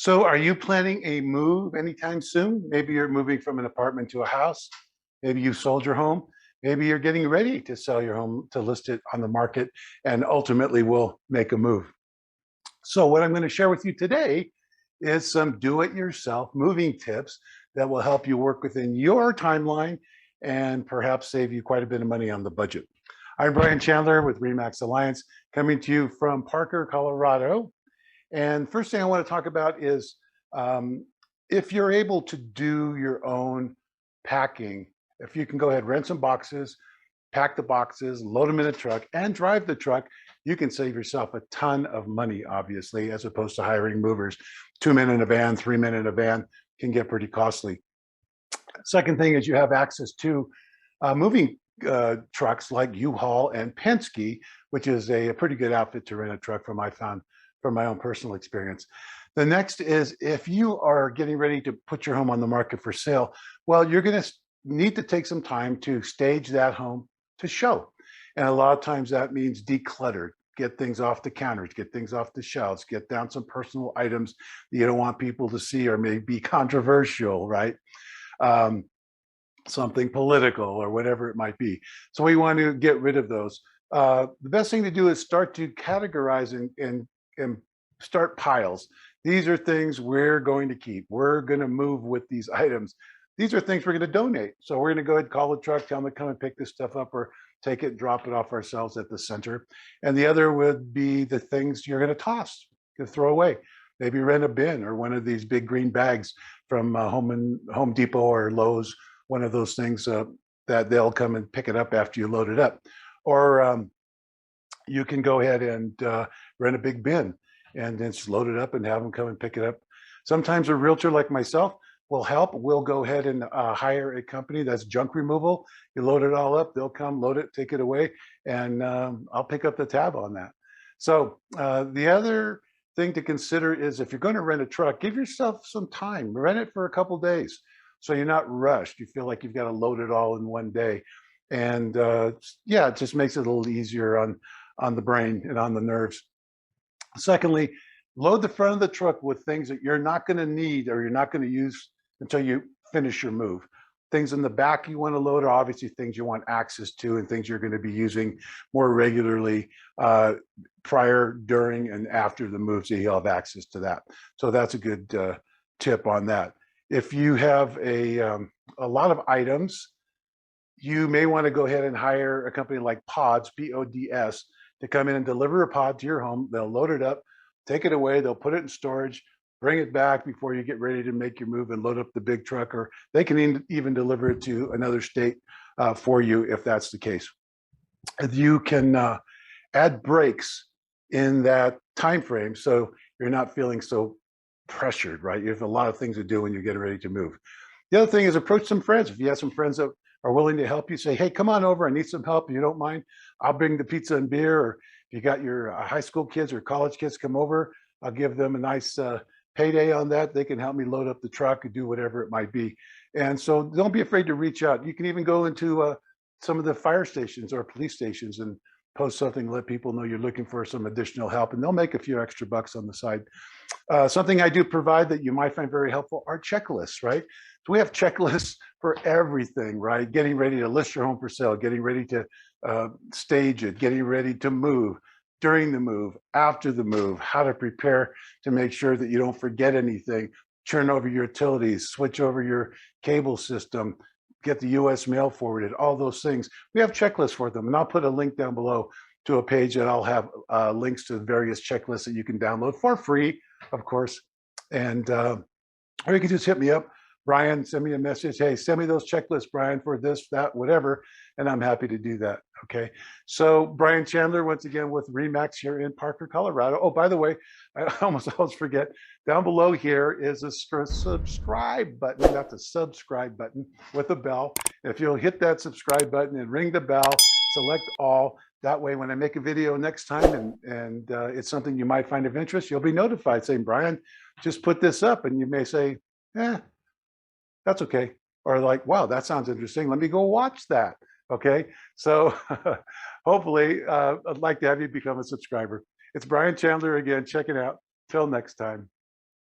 So are you planning a move anytime soon? Maybe you're moving from an apartment to a house. Maybe you sold your home. Maybe you're getting ready to sell your home to list it on the market and ultimately will make a move. So what I'm going to share with you today is some do-it-yourself moving tips that will help you work within your timeline and perhaps save you quite a bit of money on the budget. I'm Brian Chandler with Remax Alliance, coming to you from Parker, Colorado. And first thing I want to talk about is if you're able to do your own packing, if you can go ahead, rent some boxes, pack the boxes, load them in a truck, and drive the truck, you can save yourself a ton of money, obviously, as opposed to hiring movers. 2 men in a van, 3 men in a van can get pretty costly. Second thing is you have access to moving trucks like U-Haul and Penske, which is a pretty good outfit to rent a truck from, I found from my own personal experience. The next is if you are getting ready to put your home on the market for sale, well, you're going to need to take some time to stage that home to show. And a lot of times that means declutter, get things off the counters, get things off the shelves, get down some personal items that you don't want people to see or may be controversial, right? Something political or whatever it might be. So we want to get rid of those. The best thing to do is start to categorize and start piles. These are things we're going to keep. We're going to move with these items. These are things we're going to donate. So we're going to go ahead and call the truck, tell them to come and pick this stuff up or take it, drop it off ourselves at the center. And the other would be the things you're going to toss, to throw away. Maybe rent a bin or one of these big green bags from Home Depot or Lowe's, one of those things that they'll come and pick it up after you load it up. Or you can go ahead and rent a big bin and then just load it up and have them come and pick it up. Sometimes a realtor like myself will help. We'll go ahead and hire a company that's junk removal. You load it all up, they'll come, load it, take it away, and I'll pick up the tab on that. So the other thing to consider is if you're going to rent a truck, give yourself some time. Rent it for a couple days so you're not rushed. You feel like you've got to load it all in one day. And yeah, it just makes it a little easier on the brain and on the nerves. Secondly, load the front of the truck with things that you're not going to need or you're not going to use until you finish your move. Things in the back you want to load are obviously things you want access to and things you're going to be using more regularly prior, during, and after the move, so you'll have access to that. So that's a good tip on that. If you have a lot of items, you may want to go ahead and hire a company like Pods, P-O-D-S, to come in and deliver a pod to your home. They'll load it up, take it away, they'll put it in storage, bring it back before you get ready to make your move and load up the big truck, or they can even deliver it to another state for you if that's the case. You can add breaks in that time frame so you're not feeling so pressured, right? You have a lot of things to do when you're getting ready to move. The other thing is approach some friends. If you have some friends that are willing to help you, say, hey, come on over, I need some help. You don't mind, I'll bring the pizza and beer. Or if you got your high school kids or college kids come over, I'll give them a nice payday on that. They can help me load up the truck and do whatever it might be. And so don't be afraid to reach out. You can even go into some of the fire stations or police stations and post something, let people know you're looking for some additional help, and they'll make a few extra bucks on the side. Something I do provide that you might find very helpful are checklists, right? So we have checklists for everything, right? Getting ready to list your home for sale, getting ready to stage it, getting ready to move, during the move, after the move, how to prepare to make sure that you don't forget anything, turn over your utilities, switch over your cable system, get the US mail forwarded, all those things. We have checklists for them. And I'll put a link down below to a page that I'll have links to various checklists that you can download for free, of course. And or you can just hit me up, Brian, send me a message. Hey, send me those checklists, Brian, for this, that, whatever. And I'm happy to do that. Okay. So Brian Chandler, once again, with Remax here in Parker, Colorado. Oh, by the way, I almost always forget, down below here is a subscribe button. That's a subscribe button with a bell. If you'll hit that subscribe button and ring the bell, select all. That way, when I make a video next time and it's something you might find of interest, you'll be notified saying, Brian, just put this up. And you may say, that's okay. Or like, wow, that sounds interesting. Let me go watch that. Okay. So hopefully I'd like to have you become a subscriber. It's Brian Chandler again. Check it out. Till next time.